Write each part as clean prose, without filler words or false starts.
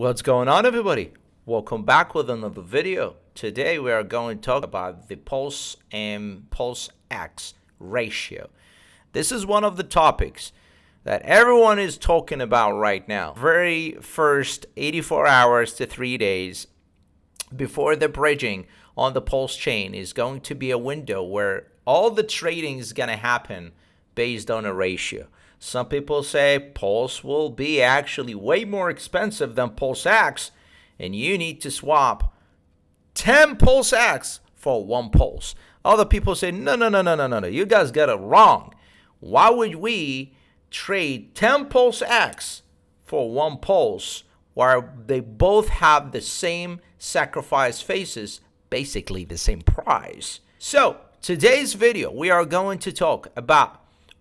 What's going on, everybody? Welcome back with another video. Today we are going to talk about the Pulse and PulseX ratio. This is one of the topics that everyone is talking about right now. Very first 84 hours to 3 days before the bridging on the Pulse chain is going to be a window where all the trading is going to happen based on a ratio. Some people say Pulse will be actually way more expensive than PulseX, and you need to swap 10 PulseX for one Pulse. Other people say, no, you guys got it wrong. Why would we trade 10 PulseX for one Pulse where they both have the same sacrifice phases, basically the same price? So today's video, we are going to talk about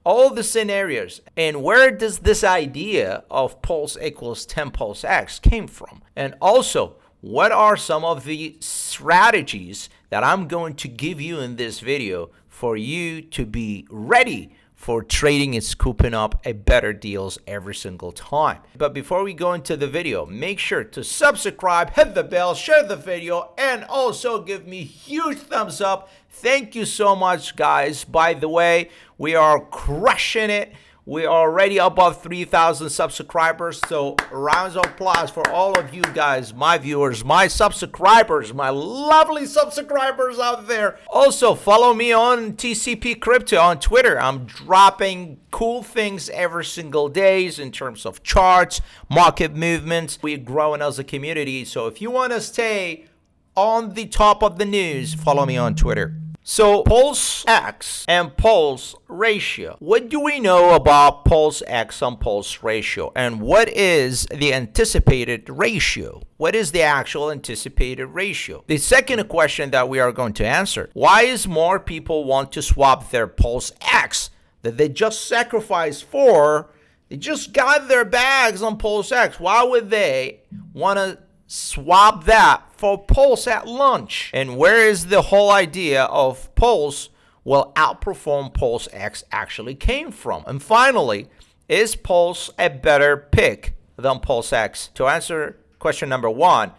all the scenarios and where does this idea of Pulse equals 10 PulseX came from, and also what are some of the strategies that I'm going to give you in this video for you to be ready for trading and scooping up a better deals every single time. But before we go into the video, make sure to subscribe, hit the bell, share the video, and also give me huge thumbs up. Thank you so much, guys. By the way, we are crushing it. We are already above 3,000 subscribers, so rounds of applause for all of you guys, my viewers, my subscribers, my lovely subscribers out there. Also, follow me on TCP Crypto on Twitter. I'm dropping cool things every single day in terms of charts, market movements. We're growing as a community, so if you want to stay on the top of the news, follow me on Twitter. So PulseX and Pulse ratio. What do we know about PulseX and Pulse ratio? And what is the anticipated ratio? What is the actual anticipated ratio? The second question that we are going to answer, why is more people want to swap their PulseX that they just sacrificed for? They just got their bags on PulseX. Why would they want to swap that for Pulse at lunch? And where is the whole idea of Pulse will outperform PulseX actually came from? And finally, is Pulse a better pick than PulseX? To answer question number one,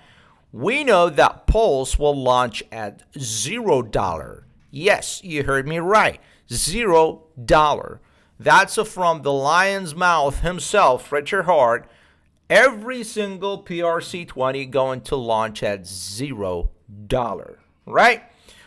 we know that Pulse will launch at $0. Yes, you heard me right, $0. That's from the lion's mouth himself, Richard Hart. Every single PRC20 going to launch at $0, right?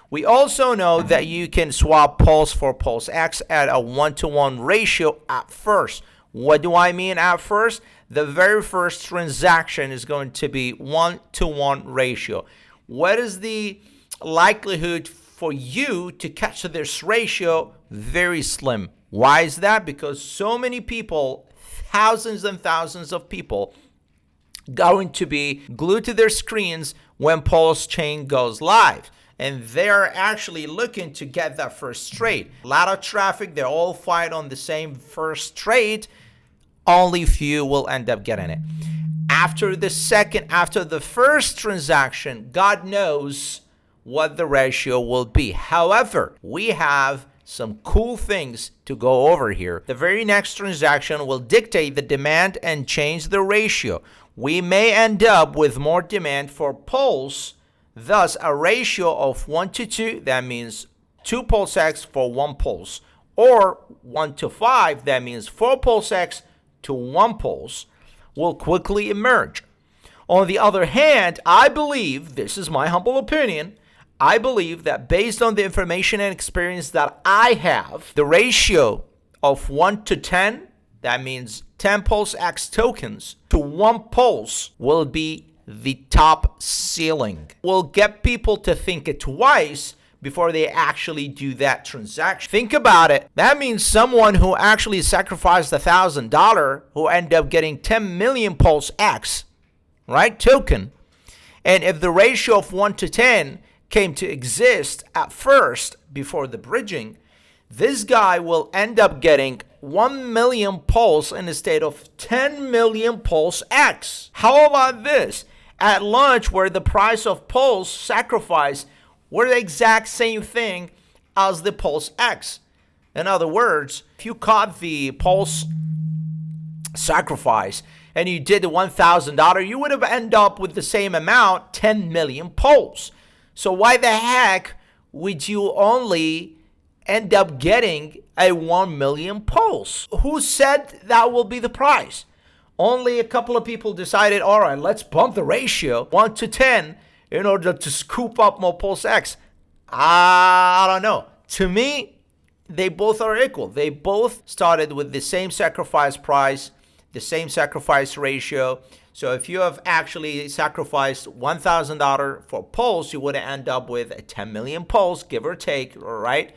We also know that you can swap Pulse for PulseX at a 1-to-1 ratio at first. What do I mean at first? The very first transaction is going to be 1-to-1 ratio. What is the likelihood for you to catch this ratio? Very slim. Why is that? Because so many people, thousands and thousands of people going to be glued to their screens when Pulse chain goes live, and they're actually looking to get that first trade. A lot of traffic, they all fight on the same first trade. Only few will end up getting it. After the first transaction, God knows what the ratio will be. However, we have some cool things to go over here. The very next transaction will dictate the demand and change the ratio. We may end up with more demand for Pulse, thus a ratio of 1-to-2, that means 2 PulseX for 1 Pulse, or 1-to-5, that means 4 PulseX to 1 Pulse, will quickly emerge. On the other hand, I believe, this is my humble opinion, I believe that based on the information and experience that I have, the ratio of 1-to-10, that means 10 PulseX tokens to 1 Pulse, will be the top ceiling. Will get people to think it twice before they actually do that transaction. Think about it. That means someone who actually sacrificed $1,000 who end up getting 10 million PulseX, right, token. And if the ratio of 1-to-10 came to exist at first before the bridging, this guy will end up getting 1 million Pulse instead of 10 million PulseX. How about this? At lunch, where the price of Pulse sacrifice were the exact same thing as the PulseX. In other words, if you caught the Pulse sacrifice and you did the $1,000, you would have ended up with the same amount, 10 million Pulse. So why the heck would you only end up getting a 1 million Pulse? Who said that will be the price? Only a couple of people decided, all right, let's bump the ratio 1 to 10 in order to scoop up more PulseX. I don't know. To me, they both are equal. They both started with the same sacrifice price, the same sacrifice ratio. So if you have actually sacrificed $1,000 for Pulse, you would end up with a 10 million Pulse, give or take, all right?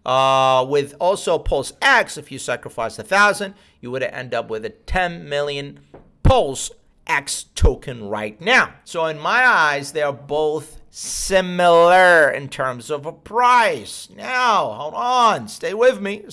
With also PulseX, if you sacrifice 1,000, you would end up with a 10 million PulseX token right now. So in my eyes, they are both similar in terms of a price. Now, hold on, stay with me.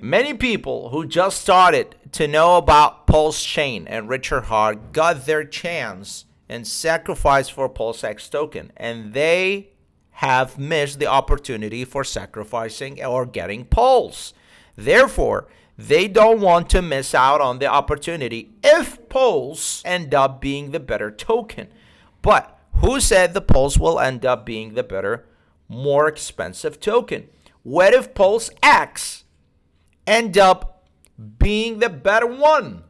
Many people who just started to know about PulseChain and Richard Hart got their chance and sacrificed for PulseX token, and they have missed the opportunity for sacrificing or getting Pulse. Therefore, they don't want to miss out on the opportunity if Pulse end up being the better token. But who said the Pulse will end up being the better, more expensive token? What if PulseX end up being the better one?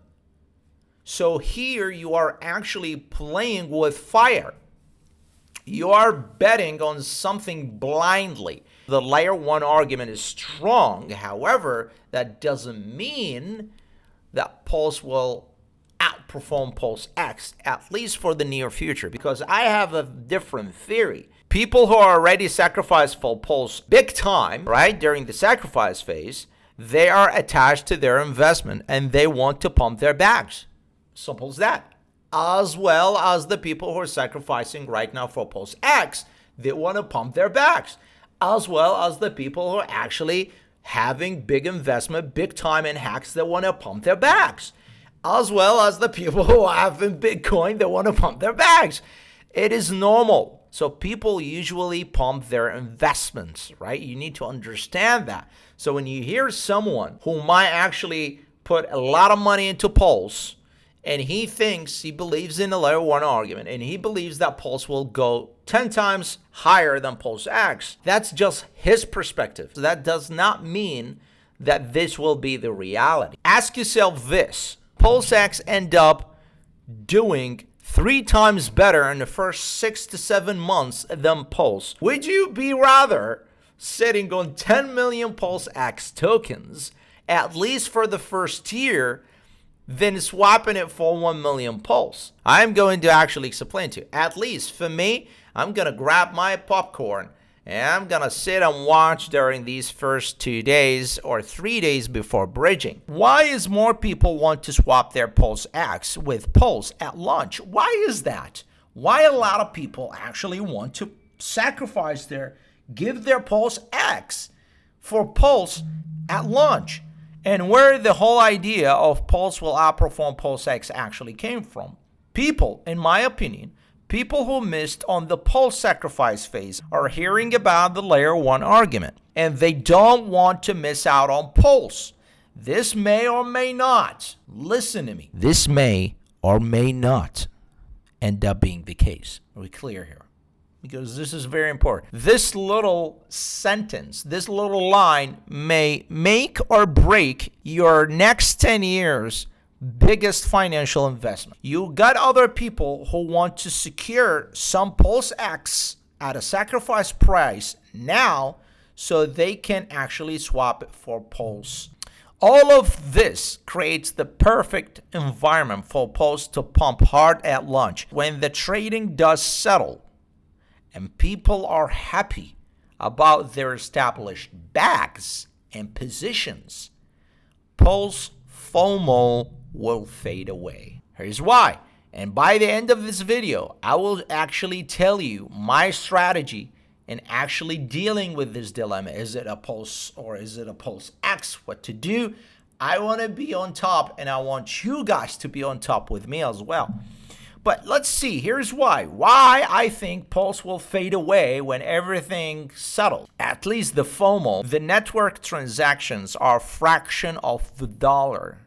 So here you are actually playing with fire. You are betting on something blindly. The layer 1 argument is strong. However, that doesn't mean that Pulse will outperform PulseX, at least for the near future, because I have a different theory. People who are already sacrificed for Pulse big time, right, during the sacrifice phase, they are attached to their investment and they want to pump their bags. Simple as that. As well as the people who are sacrificing right now for PulseX, they want to pump their bags. As well as the people who are actually having big investment, big time in hacks that want to pump their bags. As well as the people who have in Bitcoin that want to pump their bags. It is normal. So people usually pump their investments, right? You need to understand that. So when you hear someone who might actually put a lot of money into Pulse, and he believes in the layer 1 argument, and he believes that Pulse will go 10 times higher than PulseX, that's just his perspective. So that does not mean that this will be the reality. Ask yourself this. PulseX end up doing 3 times better in the first 6 to 7 months than Pulse. Would you be rather sitting on 10 million PulseX tokens, at least for the first year, than swapping it for 1 million Pulse? I'm going to actually explain to you. At least for me, I'm going to grab my popcorn and I'm going to sit and watch during these first 2 days or 3 days before bridging. Why is more people want to swap their PulseX with Pulse at launch? Why is that? Why a lot of people actually want to sacrifice give their PulseX for Pulse at launch? And where the whole idea of Pulse will outperform PulseX actually came from. People, in my opinion, people who missed on the Pulse sacrifice phase are hearing about the layer 1 argument, and they don't want to miss out on Pulse. This may or may not, listen to me, this may or may not end up being the case. Are we clear here? Because this is very important. This little sentence, this little line may make or break your next 10 years' biggest financial investment. You got other people who want to secure some PulseX at a sacrifice price now so they can actually swap it for Pulse. All of this creates the perfect environment for Pulse to pump hard at launch. When the trading does settle, and people are happy about their established bags and positions, Pulse FOMO will fade away. Here's why. And by the end of this video, I will actually tell you my strategy in actually dealing with this dilemma. Is it a Pulse or is it a PulseX? What to do? I want to be on top, and I want you guys to be on top with me as well. But let's see, here's why. Why I think Pulse will fade away when everything settles. At least the FOMO, the network transactions are a fraction of the dollar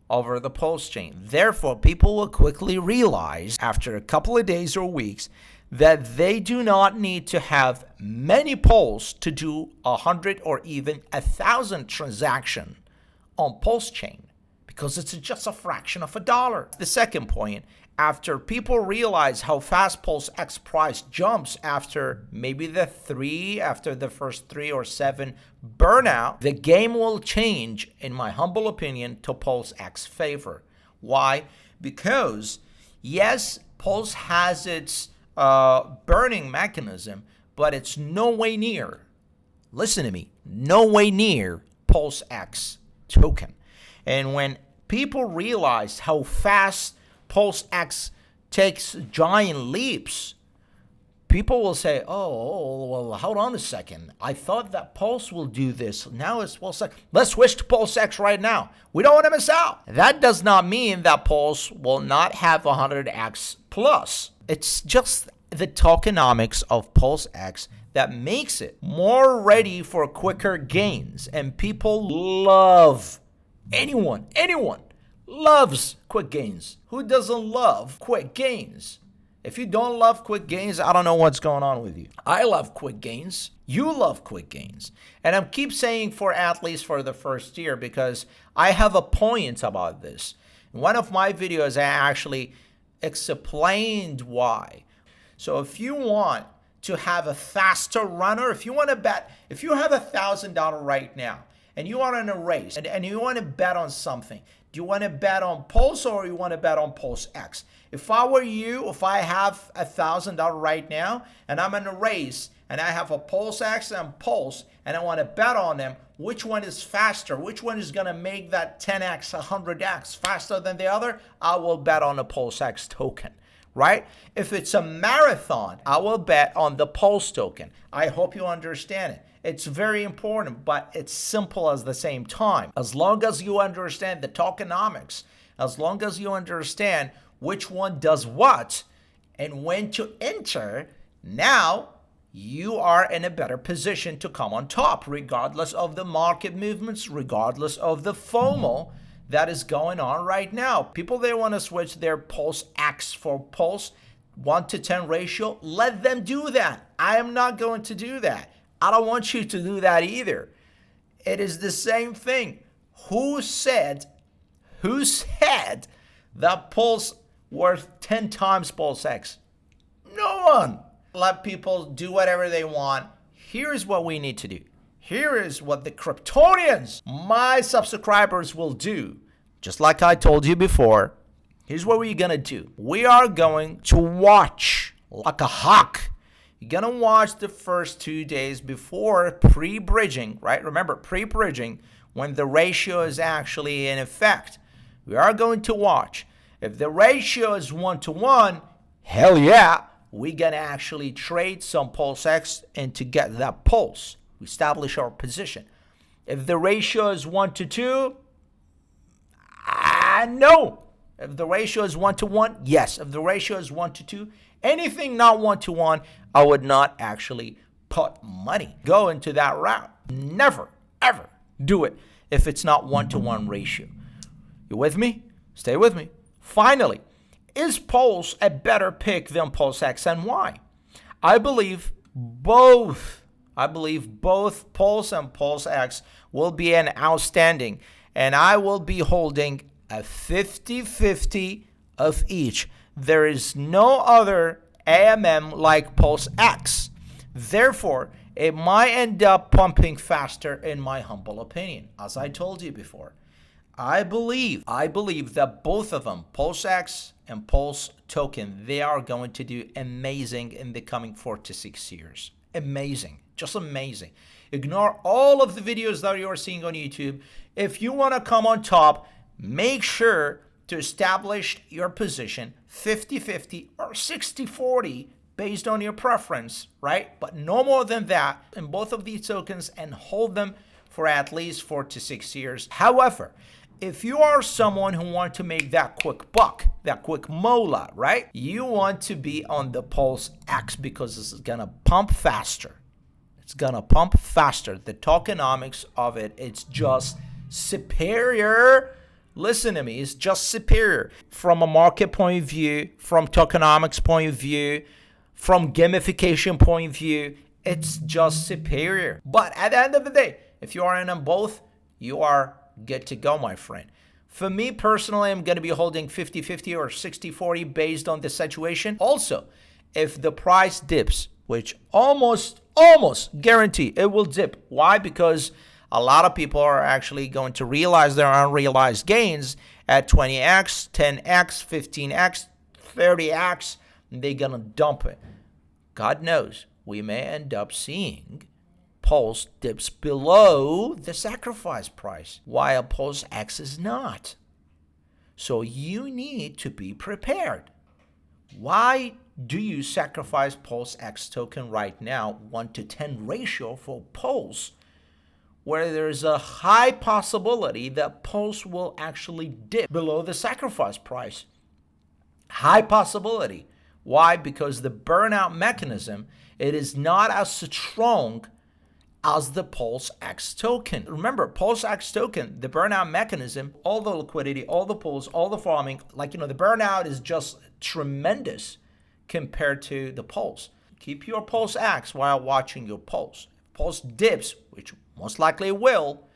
over the Pulse chain. Therefore, people will quickly realize after a couple of days or weeks that they do not need to have many Pulse to do 100 or even 1,000 transaction on Pulse chain, because it's just a fraction of a dollar. The second point, after people realize how fast PulseX price jumps after maybe after the first 3 or 7 burnout, the game will change, in my humble opinion, to PulseX favor. Why? Because yes, Pulse has its burning mechanism, but it's no way near, listen to me, no way near PulseX token. And when people realize how fast PulseX takes giant leaps, people will say, oh, well, hold on a second. I thought that Pulse will do this. Now it's PulseX. Let's switch to PulseX right now. We don't want to miss out. That does not mean that Pulse will not have 100x plus. It's just the tokenomics of PulseX that makes it more ready for quicker gains. And people love, anyone loves quick gains. Who doesn't love quick gains? If you don't love quick gains, I don't know what's going on with you. I love quick gains. You love quick gains. And I keep saying for at least for the first year, because I have a point about this. In one of my videos, I actually explained why. So if you want to have a faster runner, if you want to bet, if you have $1,000 right now and you are in a race and you want to bet on something, do you want to bet on Pulse or you want to bet on PulseX? If I were you, if I have $1,000 right now and I'm in a race and I have a PulseX and Pulse and I want to bet on them, which one is faster? Which one is going to make that 10x, 100x faster than the other? I will bet on the PulseX token, right? If it's a marathon, I will bet on the Pulse token. I hope you understand it. It's very important, but it's simple at the same time. As long as you understand the tokenomics, as long as you understand which one does what and when to enter, now you are in a better position to come on top, regardless of the market movements, regardless of the FOMO that is going on right now. People, they want to switch their PulseX for Pulse 1 to 10 ratio. Let them do that. I am not going to do that. I don't want you to do that either. It is the same thing. Who said that Pulse worth 10 times PulseX? No one. Let people do whatever they want. Here's what we need to do. Here is what the Kryptonians, my subscribers, will do. Just like I told you before, here's what we're going to do. We are going to watch like a hawk. You're going to watch the first 2 days before pre-bridging, right? Remember, pre-bridging, when the ratio is actually in effect. We are going to watch. If the ratio is 1-to-1, hell yeah, we're going to actually trade some PulseX and to get that pulse. We establish our position. If the ratio is 1-to-2, no. If the ratio is 1-to-1, yes. If the ratio is 1-to-2, anything not 1-to-1, I would not actually put money. Go into that route. Never, ever do it if it's not 1-to-1 ratio. You with me? Stay with me. Finally, is Pulse a better pick than PulseX, and why? I believe both Pulse and PulseX will be an outstanding, and I will be holding a 50-50 of each. There is no other AMM like PulseX. Therefore, it might end up pumping faster in my humble opinion. As I told you before, I believe that both of them, PulseX and Pulse token, they are going to do amazing in the coming 4 to 6 years. Amazing. Just amazing. Ignore all of the videos that you are seeing on YouTube. If you want to come on top, make sure to establish your position 50-50 or 60-40 based on your preference, right? But no more than that in both of these tokens, and hold them for at least 4 to 6 years. However, if you are someone who wants to make that quick buck, that quick mola, right? You want to be on the PulseX because this is going to pump faster. It's going to pump faster. The tokenomics of it, it's just superior Listen to me, it's just superior from a market point of view, from tokenomics point of view, from gamification point of view. It's just superior. But at the end of the day, if you are in them both, you are good to go, my friend. For me personally, I'm going to be holding 50-50 or 60-40 based on the situation. Also, if the price dips, which almost guarantee it will dip. Why? Because a lot of people are actually going to realize their unrealized gains at 20x, 10x, 15x, 30x, and they're going to dump it. God knows, we may end up seeing Pulse dips below the sacrifice price, while PulseX is not. So you need to be prepared. Why do you sacrifice PulseX token right now, 1-to-10 ratio for Pulse, where there's a high possibility that Pulse will actually dip below the sacrifice price? High possibility. Why? Because the burnout mechanism, it is not as strong as the PulseX token. Remember, PulseX token, the burnout mechanism, all the liquidity, all the pulls, all the farming, the burnout is just tremendous compared to the Pulse. Keep your PulseX while watching your Pulse. If Pulse dips, which most likely will,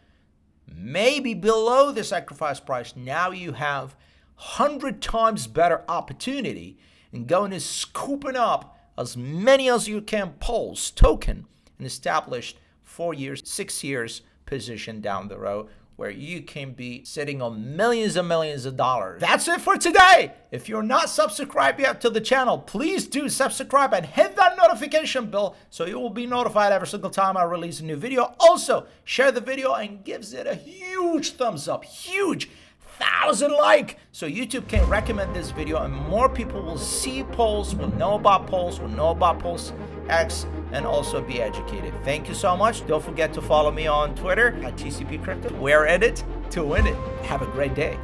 maybe below the sacrifice price, now you have 100 times better opportunity in going to scooping up as many as you can Pulse token and establish 4 years, 6 years position down the road where you can be sitting on millions and millions of dollars. That's it for today. If you're not subscribed yet to the channel, please do subscribe and hit that notification bell so you will be notified every single time I release a new video. Also, share the video and gives it a huge thumbs up, huge 1,000 like, so YouTube can recommend this video and more people will see Pulse, will know about Pulse, will know about PulseX, and also be educated. Thank you so much. Don't forget to follow me on Twitter at TCP Crypto. We're in it to win it. Have a great day.